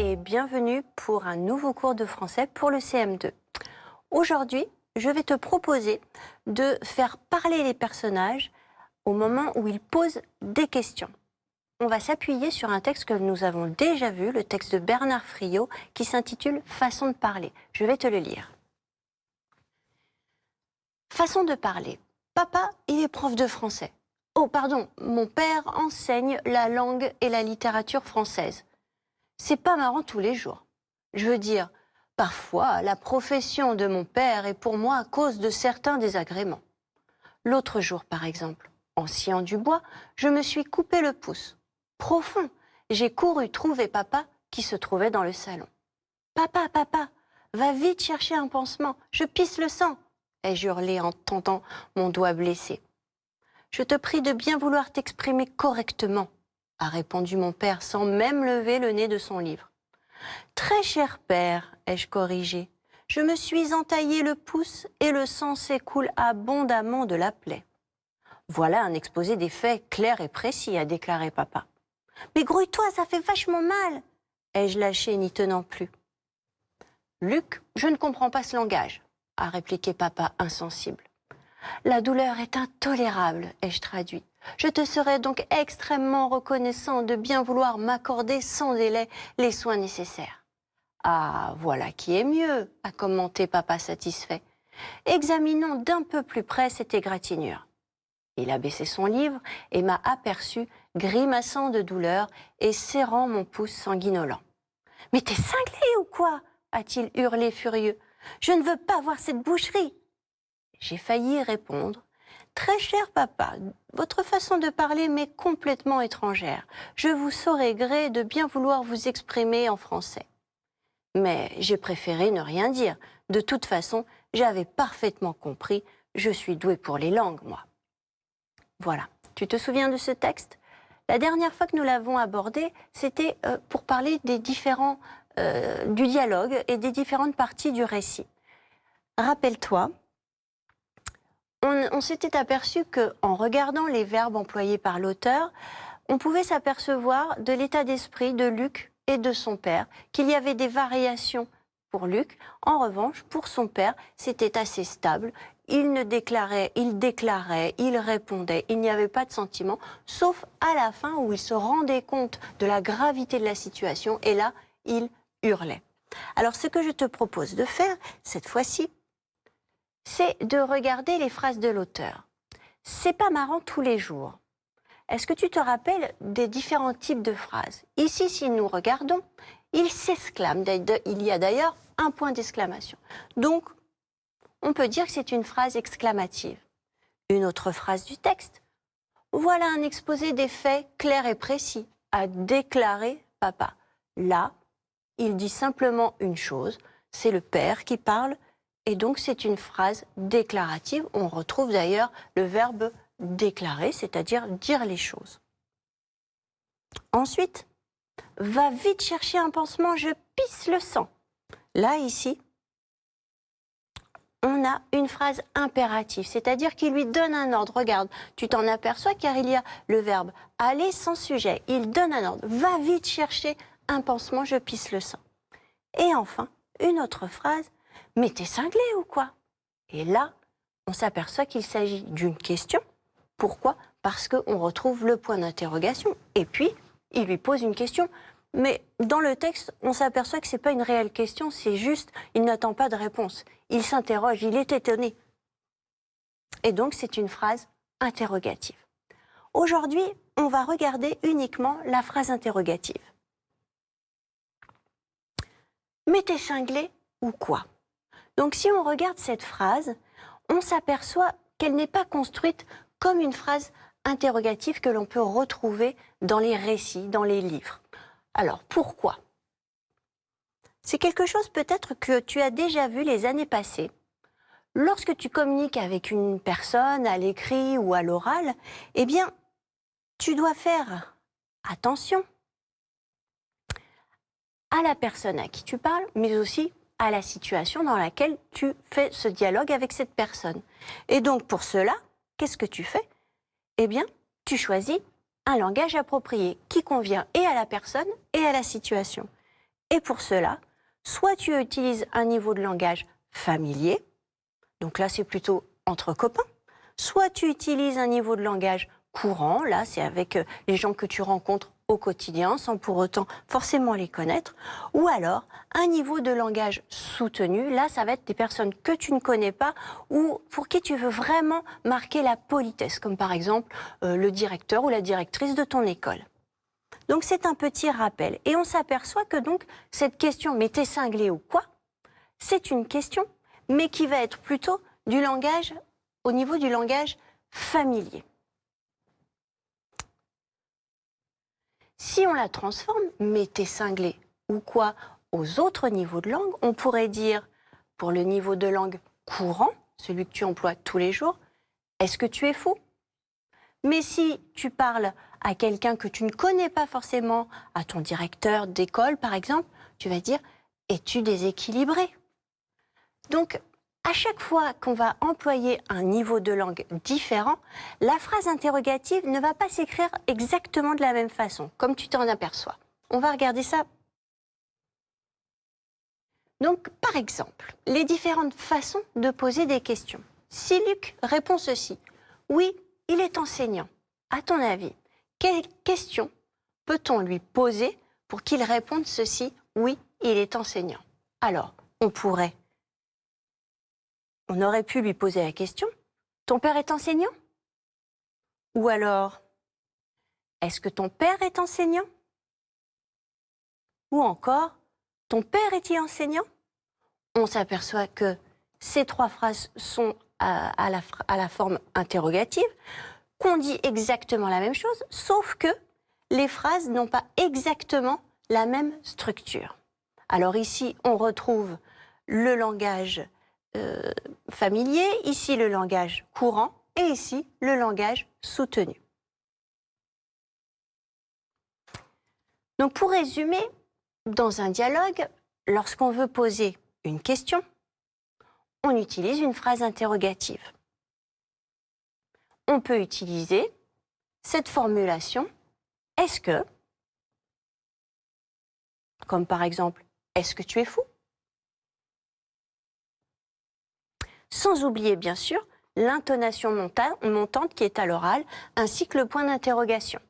et bienvenue pour un nouveau cours de français pour le CM2. Aujourd'hui, je vais te proposer de faire parler les personnages au moment où ils posent des questions. On va s'appuyer sur un texte que nous avons déjà vu, le texte de Bernard Friot, qui s'intitule « Façon de parler ». Je vais te le lire. Façon de parler. Papa, il est prof de français. Oh, pardon, mon père enseigne la langue et la littérature française. C'est pas marrant tous les jours. Je veux dire, parfois, la profession de mon père est pour moi à cause de certains désagréments. L'autre jour, par exemple, en sciant du bois, je me suis coupé le pouce. Profond, j'ai couru trouver papa qui se trouvait dans le salon. Papa, papa, va vite chercher un pansement, je pisse le sang, ai-je hurlé en tendant mon doigt blessé. Je te prie de bien vouloir t'exprimer correctement, a répondu mon père sans même lever le nez de son livre. Très cher père, ai-je corrigé, je me suis entaillé le pouce et le sang s'écoule abondamment de la plaie. Voilà un exposé des faits clair et précis, a déclaré papa. Mais grouille-toi, ça fait vachement mal, ai-je lâché n'y tenant plus. Luc, je ne comprends pas ce langage, a répliqué papa insensible. La douleur est intolérable, ai-je traduit. Je te serais donc extrêmement reconnaissant de bien vouloir m'accorder sans délai les soins nécessaires. Ah, voilà qui est mieux, a commenté papa satisfait. Examinons d'un peu plus près cette égratignure. Il a baissé son livre et m'a aperçu grimaçant de douleur et serrant mon pouce sanguinolent. « Mais t'es cinglé ou quoi ?» a-t-il hurlé furieux. « Je ne veux pas voir cette boucherie !» J'ai failli répondre. « Très cher papa, votre façon de parler m'est complètement étrangère. Je vous saurai gré de bien vouloir vous exprimer en français. » Mais j'ai préféré ne rien dire. De toute façon, j'avais parfaitement compris. Je suis douée pour les langues, moi. Voilà. Tu te souviens de ce texte ? La dernière fois que nous l'avons abordé, c'était pour parler des du dialogue et des différentes parties du récit. Rappelle-toi, on s'était aperçu qu'en regardant les verbes employés par l'auteur, on pouvait s'apercevoir de l'état d'esprit de Luc et de son père, qu'il y avait des variations pour Luc. En revanche, pour son père, c'était assez stable. Il déclarait, il répondait, il n'y avait pas de sentiment, sauf à la fin où il se rendait compte de la gravité de la situation, et là, il hurlait. Alors, ce que je te propose de faire, cette fois-ci, c'est de regarder les phrases de l'auteur. C'est pas marrant tous les jours. Est-ce que tu te rappelles des différents types de phrases? Ici, si nous regardons, il s'exclame. Il y a d'ailleurs un point d'exclamation. Donc, on peut dire que c'est une phrase exclamative. Une autre phrase du texte. Voilà un exposé des faits clair et précis, a déclaré papa. Là, il dit simplement une chose, c'est le père qui parle, et donc c'est une phrase déclarative. On retrouve d'ailleurs le verbe déclarer, c'est-à-dire dire les choses. Ensuite, va vite chercher un pansement, je pisse le sang. Là, ici, on a une phrase impérative, c'est-à-dire qu'il lui donne un ordre. Regarde, tu t'en aperçois car il y a le verbe aller sans sujet. Il donne un ordre. Va vite chercher un pansement, je pisse le sang. Et enfin, une autre phrase, mais t'es cinglé ou quoi? Et là, on s'aperçoit qu'il s'agit d'une question. Pourquoi? Parce qu'on retrouve le point d'interrogation. Et puis, il lui pose une question. Mais dans le texte, on s'aperçoit que ce n'est pas une réelle question, c'est juste, il n'attend pas de réponse. Il s'interroge, il est étonné. Et donc, c'est une phrase interrogative. Aujourd'hui, on va regarder uniquement la phrase interrogative. Mais t'es cinglé ou quoi? Donc, si on regarde cette phrase, on s'aperçoit qu'elle n'est pas construite comme une phrase interrogative que l'on peut retrouver dans les récits, dans les livres. Alors, pourquoi? C'est quelque chose peut-être que tu as déjà vu les années passées. Lorsque tu communiques avec une personne à l'écrit ou à l'oral, eh bien, tu dois faire attention à la personne à qui tu parles, mais aussi à la situation dans laquelle tu fais ce dialogue avec cette personne. Et donc, pour cela, qu'est-ce que tu fais? Eh bien, tu choisis un langage approprié qui convient et à la personne et à la situation. Et pour cela, soit tu utilises un niveau de langage familier, donc là c'est plutôt entre copains, soit tu utilises un niveau de langage courant, là c'est avec les gens que tu rencontres au quotidien sans pour autant forcément les connaître, ou alors un niveau de langage soutenu, là ça va être des personnes que tu ne connais pas ou pour qui tu veux vraiment marquer la politesse, comme par exemple le directeur ou la directrice de ton école. Donc c'est un petit rappel. Et on s'aperçoit que donc cette question « mais t'es cinglé ou quoi ?» c'est une question, mais qui va être plutôt du langage, au niveau du langage familier. Si on la transforme « mais t'es cinglé ou quoi ?» aux autres niveaux de langue, on pourrait dire, pour le niveau de langue courant, celui que tu emploies tous les jours, « est-ce que tu es fou ?» Mais si tu parles à quelqu'un que tu ne connais pas forcément, à ton directeur d'école par exemple, tu vas dire « es-tu déséquilibré ?» Donc, à chaque fois qu'on va employer un niveau de langue différent, la phrase interrogative ne va pas s'écrire exactement de la même façon, comme tu t'en aperçois. On va regarder ça. Donc, par exemple, les différentes façons de poser des questions. Si Luc répond ceci, « oui, il est enseignant », à ton avis, quelle question peut-on lui poser pour qu'il réponde ceci, « oui, il est enseignant ». Alors, on aurait pu lui poser la question, « ton père est enseignant ?» Ou alors, « est-ce que ton père est enseignant ?» Ou encore, « ton père est-il enseignant ?» On s'aperçoit que ces trois phrases sont à la forme interrogative, qu'on dit exactement la même chose, sauf que les phrases n'ont pas exactement la même structure. Alors ici, on retrouve le langage familier, ici le langage courant, et ici le langage soutenu. Donc pour résumer, dans un dialogue, lorsqu'on veut poser une question, on utilise une phrase interrogative. On peut utiliser cette formulation « est-ce que ?» comme par exemple « est-ce que tu es fou ?» Sans oublier bien sûr l'intonation montante qui est à l'oral, ainsi que le point d'interrogation.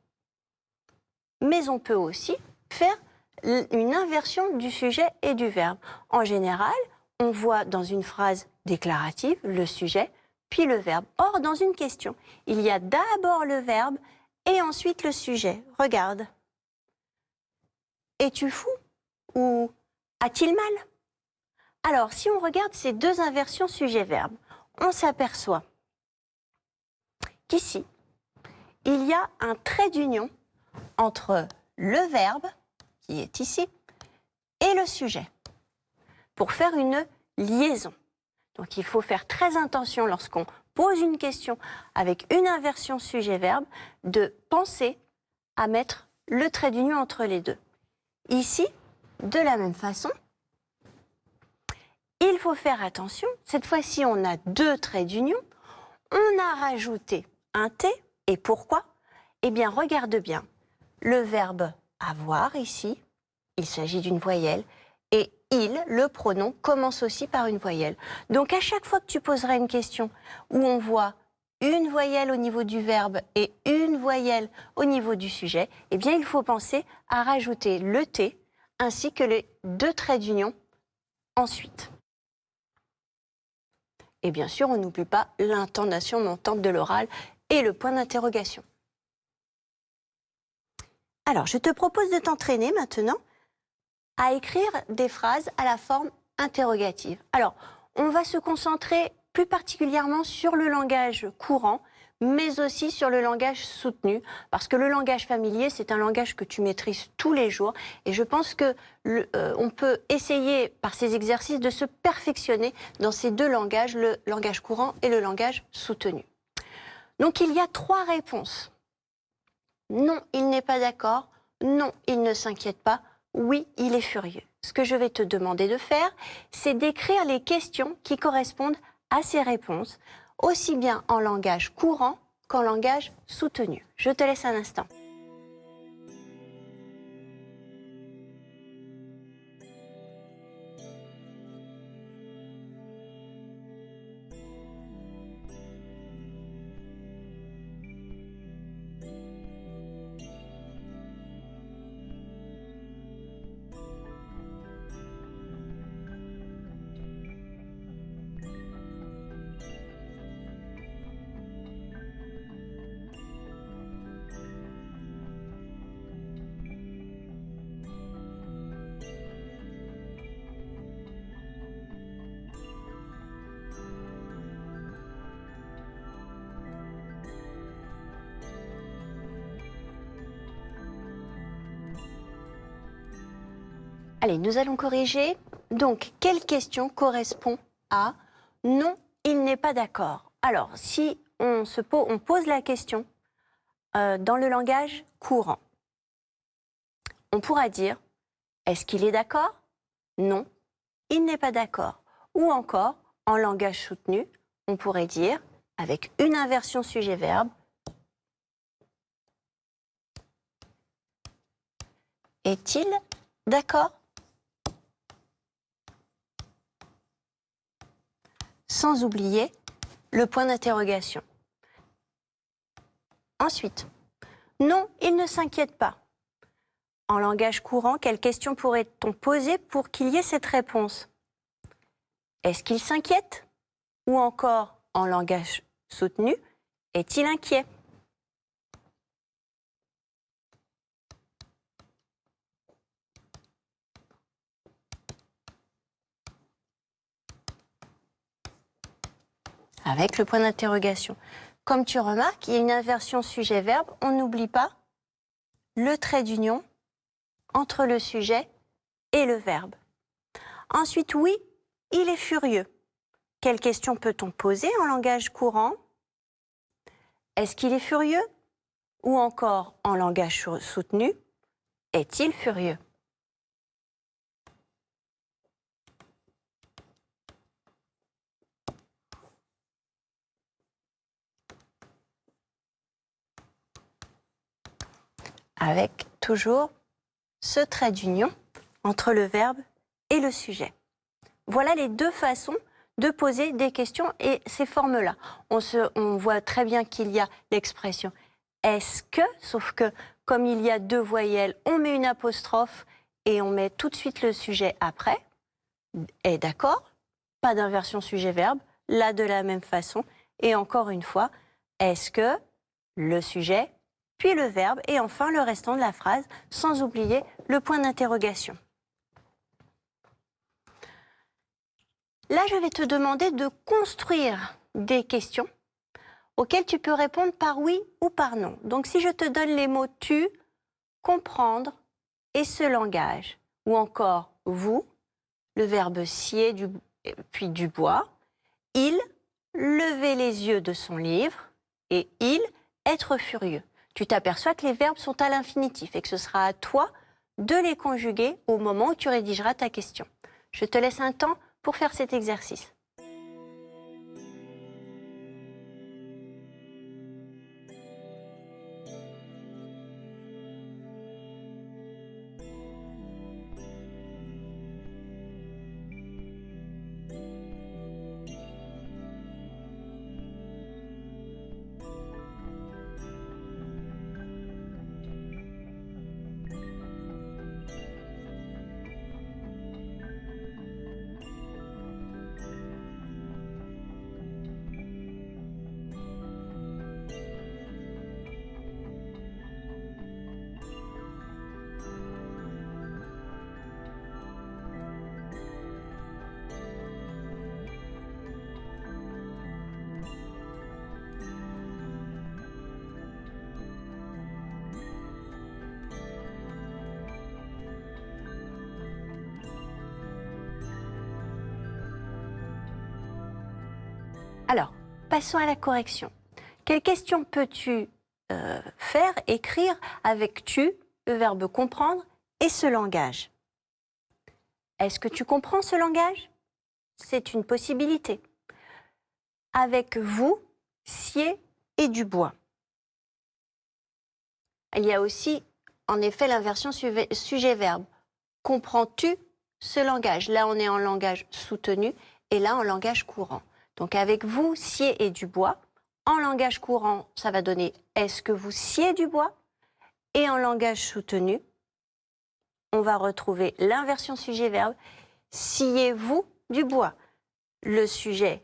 Mais on peut aussi faire une inversion du sujet et du verbe. En général, on voit dans une phrase déclarative le sujet, puis le verbe. Or, dans une question, il y a d'abord le verbe et ensuite le sujet. Regarde. Es-tu fou? Ou a-t-il mal? Alors, si on regarde ces deux inversions sujet-verbe, on s'aperçoit qu'ici, il y a un trait d'union entre le verbe, qui est ici, et le sujet, pour faire une liaison. Donc il faut faire très attention lorsqu'on pose une question avec une inversion sujet-verbe, de penser à mettre le trait d'union entre les deux. Ici, de la même façon, il faut faire attention, cette fois-ci on a deux traits d'union, on a rajouté un T, et pourquoi? Eh bien regarde bien, le verbe avoir ici, il s'agit d'une voyelle, et il, le pronom, commence aussi par une voyelle. Donc à chaque fois que tu poseras une question où on voit une voyelle au niveau du verbe et une voyelle au niveau du sujet, eh bien il faut penser à rajouter le T ainsi que les deux traits d'union ensuite. Et bien sûr, on n'oublie pas l'intonation montante de l'oral et le point d'interrogation. Alors, je te propose de t'entraîner maintenant à écrire des phrases à la forme interrogative. Alors, on va se concentrer plus particulièrement sur le langage courant, mais aussi sur le langage soutenu, parce que le langage familier, c'est un langage que tu maîtrises tous les jours, et je pense que on peut essayer par ces exercices de se perfectionner dans ces deux langages, le langage courant et le langage soutenu. Donc il y a trois réponses. Non, il n'est pas d'accord. Non, il ne s'inquiète pas. Oui, il est furieux. Ce que je vais te demander de faire, c'est d'écrire les questions qui correspondent à ces réponses, aussi bien en langage courant qu'en langage soutenu. Je te laisse un instant. Allez, nous allons corriger. Donc, quelle question correspond à « non, il n'est pas d'accord ». Alors, si on pose la question dans le langage courant, on pourra dire « est-ce qu'il est d'accord ?»« Non, il n'est pas d'accord ». Ou encore, en langage soutenu, on pourrait dire, avec une inversion sujet-verbe, « est-il d'accord ?» Sans oublier le point d'interrogation. Ensuite, non, il ne s'inquiète pas. En langage courant, quelle question pourrait-on poser pour qu'il y ait cette réponse? Est-ce qu'il s'inquiète? Ou encore, en langage soutenu, est-il inquiet? Avec le point d'interrogation. Comme tu remarques, il y a une inversion sujet-verbe. On n'oublie pas le trait d'union entre le sujet et le verbe. Ensuite, oui, il est furieux. Quelle question peut-on poser en langage courant? Est-ce qu'il est furieux? Ou encore, en langage soutenu, est-il furieux? Avec toujours ce trait d'union entre le verbe et le sujet. Voilà les deux façons de poser des questions et ces formes-là. On voit très bien qu'il y a l'expression « est-ce que », sauf que comme il y a deux voyelles, on met une apostrophe et on met tout de suite le sujet après. Est d'accord, pas d'inversion sujet-verbe, là de la même façon. Et encore une fois, est-ce que, le sujet, puis le verbe, et enfin le restant de la phrase, sans oublier le point d'interrogation. Là, je vais te demander de construire des questions auxquelles tu peux répondre par oui ou par non. Donc, si je te donne les mots « tu »,« comprendre » et « ce langage », ou encore « vous », le verbe « scier » puis « du bois »,« il », lever les yeux de son livre, et « il », être furieux. Tu t'aperçois que les verbes sont à l'infinitif et que ce sera à toi de les conjuguer au moment où tu rédigeras ta question. Je te laisse un temps pour faire cet exercice. Alors, passons à la correction. Quelle question peux-tu faire, écrire avec « tu », le verbe « comprendre » et ce langage? Est-ce que tu comprends ce langage? C'est une possibilité. Avec « vous », scier et du bois. Il y a aussi, en effet, l'inversion sujet-verbe. Comprends-tu ce langage? Là, on est en langage soutenu et là, en langage courant. Donc, avec « vous », scier et du bois. En langage courant, ça va donner « est-ce que vous sciez du bois ?» Et en langage soutenu, on va retrouver l'inversion sujet-verbe. Sciez-vous du bois? Le sujet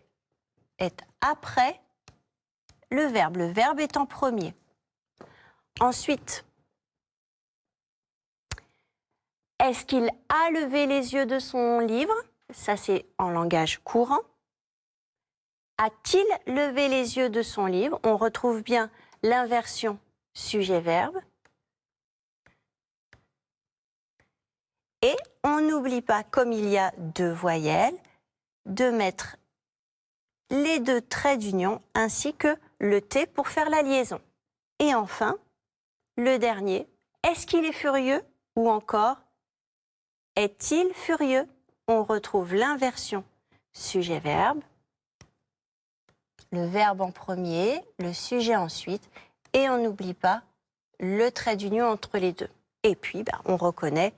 est après le verbe est en premier. Ensuite, est-ce qu'il a levé les yeux de son livre? Ça, c'est en langage courant. A-t-il levé les yeux de son livre? On retrouve bien l'inversion sujet-verbe. Et on n'oublie pas, comme il y a 2 voyelles, de mettre les 2 traits d'union ainsi que le T pour faire la liaison. Et enfin, le dernier, est-ce qu'il est furieux ou encore est-il furieux? On retrouve l'inversion sujet-verbe, le verbe en premier, le sujet ensuite, et on n'oublie pas le trait d'union entre les deux. Et puis, on reconnaît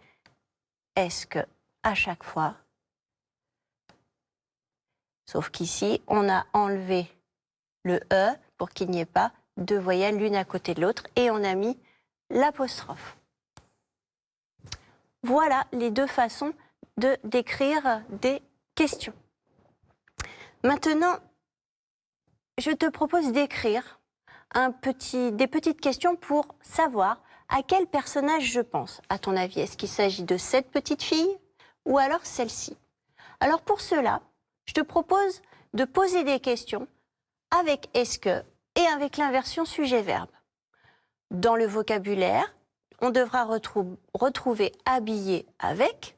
est-ce que à chaque fois, sauf qu'ici, on a enlevé le E pour qu'il n'y ait pas 2 voyelles l'une à côté de l'autre, et on a mis l'apostrophe. Voilà les 2 façons de d'écrire des questions. Maintenant, je te propose d'écrire des petites questions pour savoir à quel personnage je pense. À ton avis, est-ce qu'il s'agit de cette petite fille ou alors celle-ci? Alors pour cela, je te propose de poser des questions avec est-ce que et avec l'inversion sujet-verbe. Dans le vocabulaire, on devra retrouver habillé avec,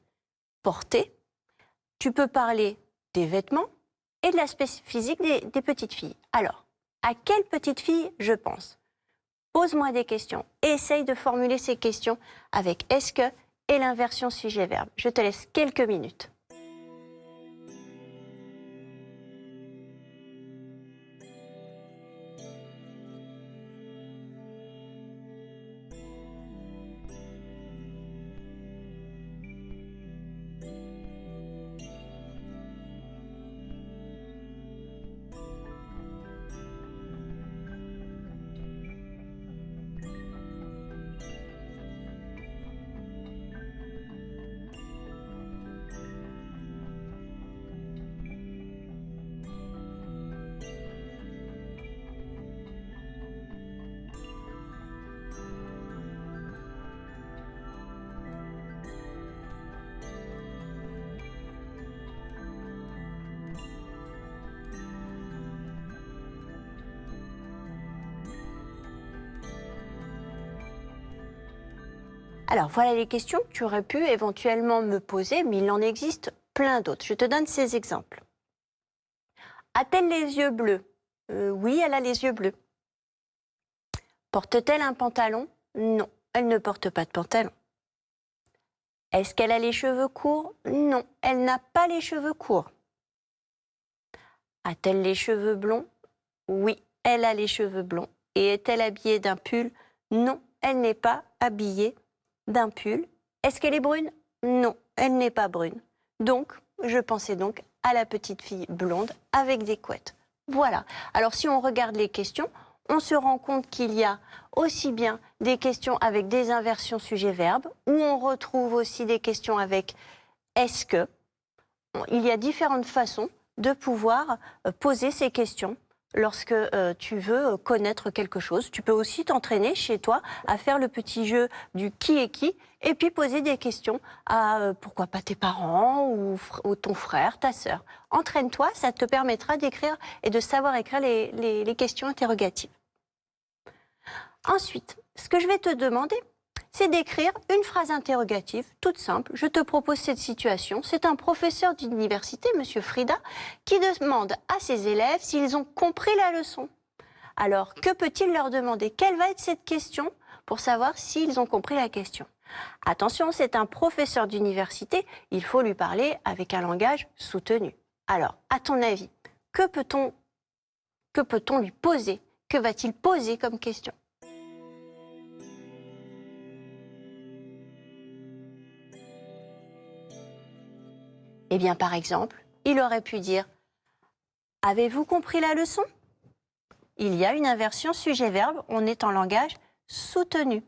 porter. Tu peux parler des vêtements et de l'aspect physique des petites filles. Alors, à quelle petite fille je pense? Pose-moi des questions et essaye de formuler ces questions avec est-ce que et l'inversion sujet-verbe. Je te laisse quelques minutes. Alors, voilà les questions que tu aurais pu éventuellement me poser, mais il en existe plein d'autres. Je te donne ces exemples. A-t-elle les yeux bleus? Oui, elle a les yeux bleus. Porte-t-elle un pantalon? Non, elle ne porte pas de pantalon. Est-ce qu'elle a les cheveux courts? Non, elle n'a pas les cheveux courts. A-t-elle les cheveux blonds? Oui, elle a les cheveux blonds. Et est-elle habillée d'un pull? Non, elle n'est pas habillée d'un pull. Est-ce qu'elle est brune? Non, elle n'est pas brune. Donc, je pensais donc à la petite fille blonde avec des couettes. Voilà. Alors, si on regarde les questions, on se rend compte qu'il y a aussi bien des questions avec des inversions sujet-verbe, où on retrouve aussi des questions avec est-ce que. Il y a différentes façons de pouvoir poser ces questions lorsque tu veux connaître quelque chose. Tu peux aussi t'entraîner chez toi à faire le petit jeu du qui est qui et puis poser des questions à pourquoi pas tes parents ou ton frère, ta sœur. Entraîne-toi, ça te permettra d'écrire et de savoir écrire les questions interrogatives. Ensuite, ce que je vais te demander, c'est d'écrire une phrase interrogative, toute simple. Je te propose cette situation. C'est un professeur d'université, Monsieur Frida, qui demande à ses élèves s'ils ont compris la leçon. Alors, que peut-il leur demander? Quelle va être cette question pour savoir s'ils ont compris la question? Attention, c'est un professeur d'université. Il faut lui parler avec un langage soutenu. Alors, à ton avis, que peut-on lui poser? Que va-t-il poser comme question? Eh bien, par exemple, il aurait pu dire « Avez-vous compris la leçon ?» Il y a une inversion sujet-verbe, on est en langage soutenu.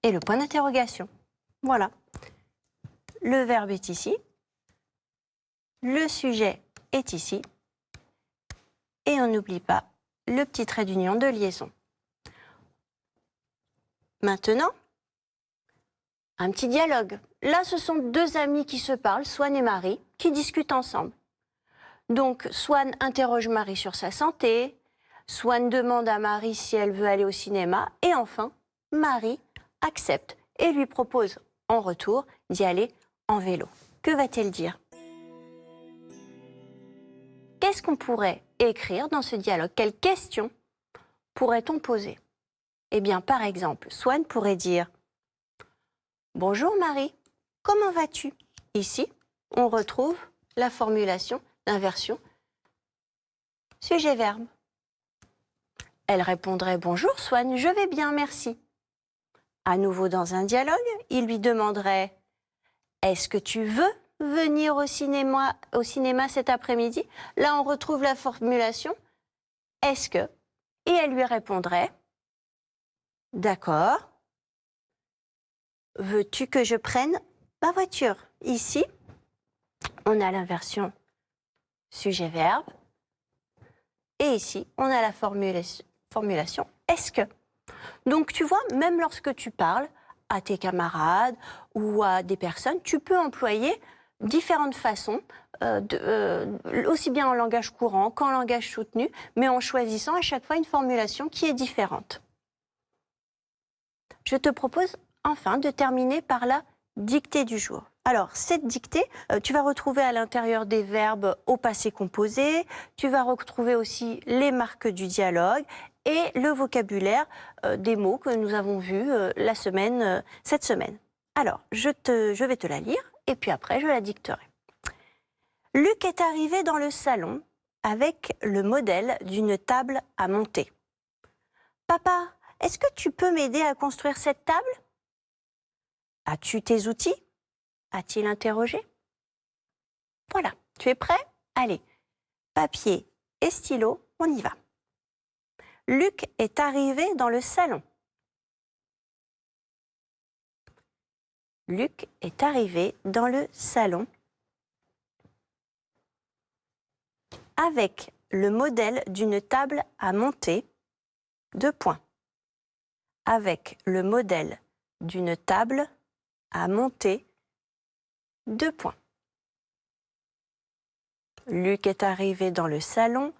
Et le point d'interrogation. Voilà. Le verbe est ici. Le sujet est ici. Et on n'oublie pas le petit trait d'union de liaison. Maintenant, un petit dialogue. là, ce sont deux amis qui se parlent, Swan et Marie, qui discutent ensemble. Donc, Swan interroge Marie sur sa santé, Swan demande à Marie si elle veut aller au cinéma, et enfin, Marie accepte et lui propose en retour d'y aller en vélo. Que va-t-elle dire? Qu'est-ce qu'on pourrait écrire dans ce dialogue? Quelles questions pourrait-on poser? Eh bien, par exemple, Swan pourrait dire « Bonjour Marie, comment vas-tu » Ici, on retrouve la formulation d'inversion sujet-verbe. Elle répondrait « Bonjour Swan, je vais bien, merci ». À nouveau dans un dialogue, il lui demanderait « Est-ce que tu veux venir au cinéma cet après-midi » Là, on retrouve la formulation « Est-ce que ?» Et elle lui répondrait « D'accord. Veux-tu que je prenne ma voiture ?» Ici, on a l'inversion sujet-verbe. Et ici, on a la formulation « est-ce que ?» Donc, tu vois, même lorsque tu parles à tes camarades ou à des personnes, tu peux employer différentes façons, aussi bien en langage courant qu'en langage soutenu, mais en choisissant à chaque fois une formulation qui est différente. Je te propose enfin de terminer par la dictée du jour. Alors, cette dictée, tu vas retrouver à l'intérieur des verbes au passé composé, tu vas retrouver aussi les marques du dialogue et le vocabulaire des mots que nous avons vus cette semaine. Alors, je vais te la lire et puis après, je la dicterai. Luc est arrivé dans le salon avec le modèle d'une table à monter. « Papa, est-ce que tu peux m'aider à construire cette table ? As-tu tes outils ? » a-t-il interrogé. Voilà, tu es prêt? Allez, papier et stylo, on y va. Luc est arrivé dans le salon. Luc est arrivé dans le salon avec le modèle d'une table à monter, 2 points. Avec le modèle d'une table à monter, 2 points. Luc est arrivé dans le salon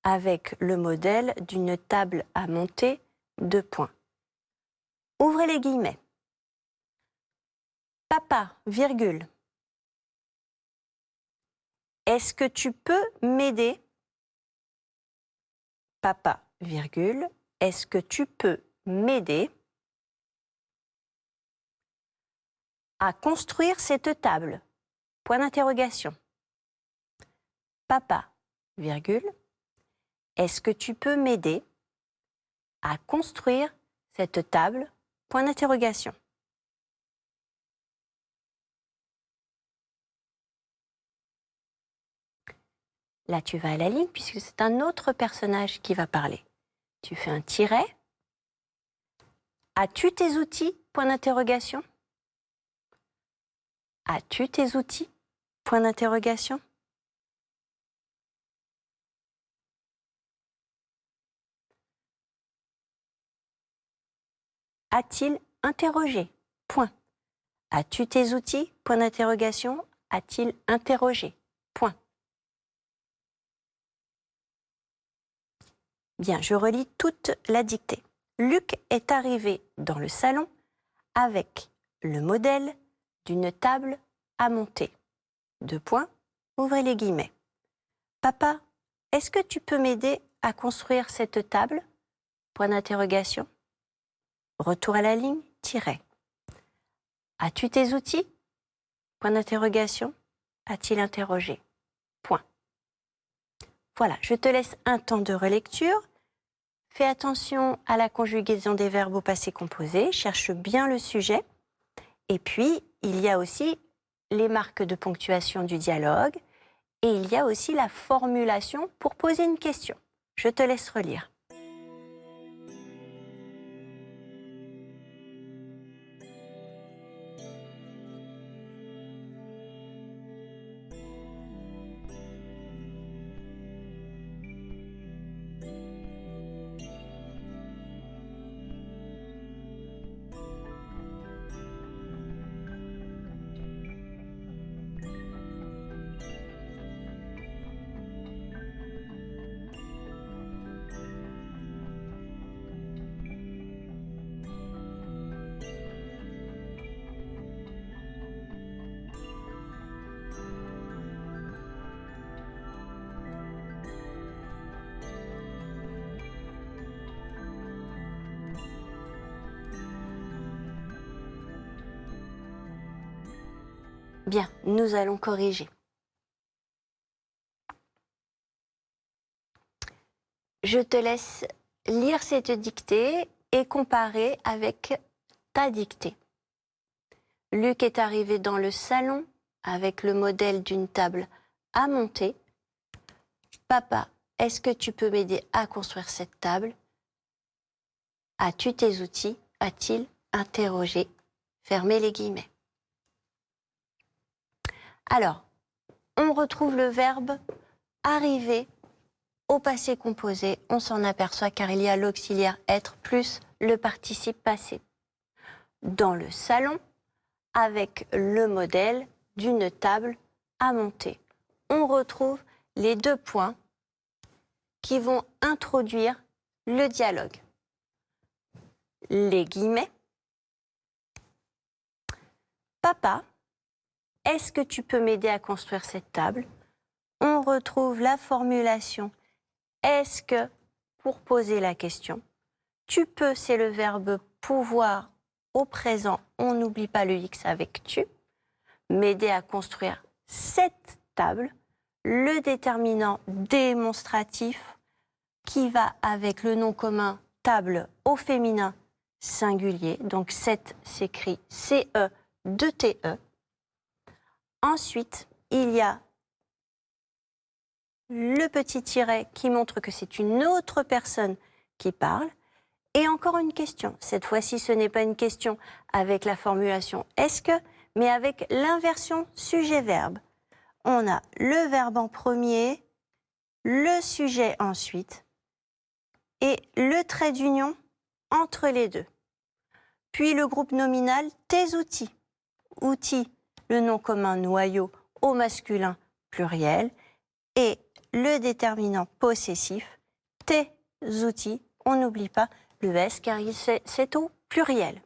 avec le modèle d'une table à monter, 2 points. Ouvrez les guillemets. Papa, virgule. Est-ce que tu peux m'aider? Papa, virgule. Est-ce que tu peux m'aider à construire cette table? Point d'interrogation. Papa, virgule. Est-ce que tu peux m'aider à construire cette table? Point d'interrogation. Là, tu vas à la ligne puisque c'est un autre personnage qui va parler. Tu fais un tiret. As-tu tes outils? Point d'interrogation. As-tu tes outils? Point d'interrogation. A-t-il interrogé? Point. As-tu tes outils? Point d'interrogation. A-t-il interrogé? Point. Bien, je relis toute la dictée. Luc est arrivé dans le salon avec le modèle d'une table à monter. 2 points, ouvrez les guillemets. Papa, est-ce que tu peux m'aider à construire cette table? Point d'interrogation. Retour à la ligne, tiret. As-tu tes outils? Point d'interrogation. A-t-il interrogé? Point. Voilà, je te laisse un temps de relecture. Fais attention à la conjugaison des verbes au passé composé, cherche bien le sujet. Et puis, il y a aussi les marques de ponctuation du dialogue et il y a aussi la formulation pour poser une question. Je te laisse relire. Bien, nous allons corriger. Je te laisse lire cette dictée et comparer avec ta dictée. Luc est arrivé dans le salon avec le modèle d'une table à monter. Papa, est-ce que tu peux m'aider à construire cette table? As-tu tes outils? A-t-il interrogé? Fermez les guillemets. Alors, on retrouve le verbe arriver au passé composé. On s'en aperçoit car il y a l'auxiliaire être plus le participe passé. Dans le salon, avec le modèle d'une table à monter. On retrouve les deux points qui vont introduire le dialogue. Les guillemets. Papa, est-ce que tu peux m'aider à construire cette table? On retrouve la formulation est-ce que pour poser la question. Tu peux, c'est le verbe pouvoir au présent. On n'oublie pas le X avec tu. M'aider à construire cette table. Le déterminant démonstratif qui va avec le nom commun table au féminin singulier. Donc cette s'écrit CE2TE. Ensuite, il y a le petit tiret qui montre que c'est une autre personne qui parle. Et encore une question. Cette fois-ci, ce n'est pas une question avec la formulation « est-ce que », mais avec l'inversion sujet-verbe. On a le verbe en premier, le sujet ensuite, et le trait d'union entre les deux. Puis le groupe nominal « tes outils ». Outils, le nom commun noyau au masculin pluriel, et le déterminant possessif « tes outils ». On n'oublie pas le S car c'est au pluriel.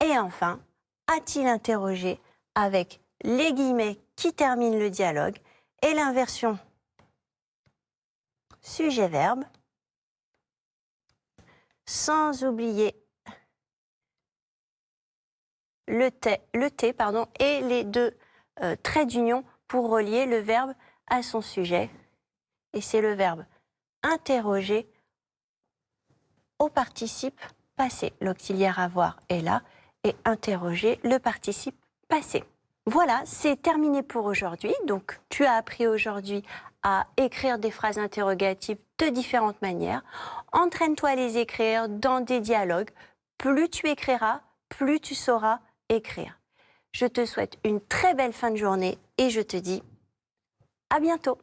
Et enfin, a-t-il interrogé avec les guillemets qui terminent le dialogue et l'inversion sujet-verbe, sans oublier le T et les deux traits d'union pour relier le verbe à son sujet. Et c'est le verbe interroger au participe passé. L'auxiliaire avoir est là et interroger le participe passé. Voilà, c'est terminé pour aujourd'hui. Donc, tu as appris aujourd'hui à écrire des phrases interrogatives de différentes manières. Entraîne-toi à les écrire dans des dialogues. Plus tu écriras, plus tu sauras écrire. Je te souhaite une très belle fin de journée et je te dis à bientôt.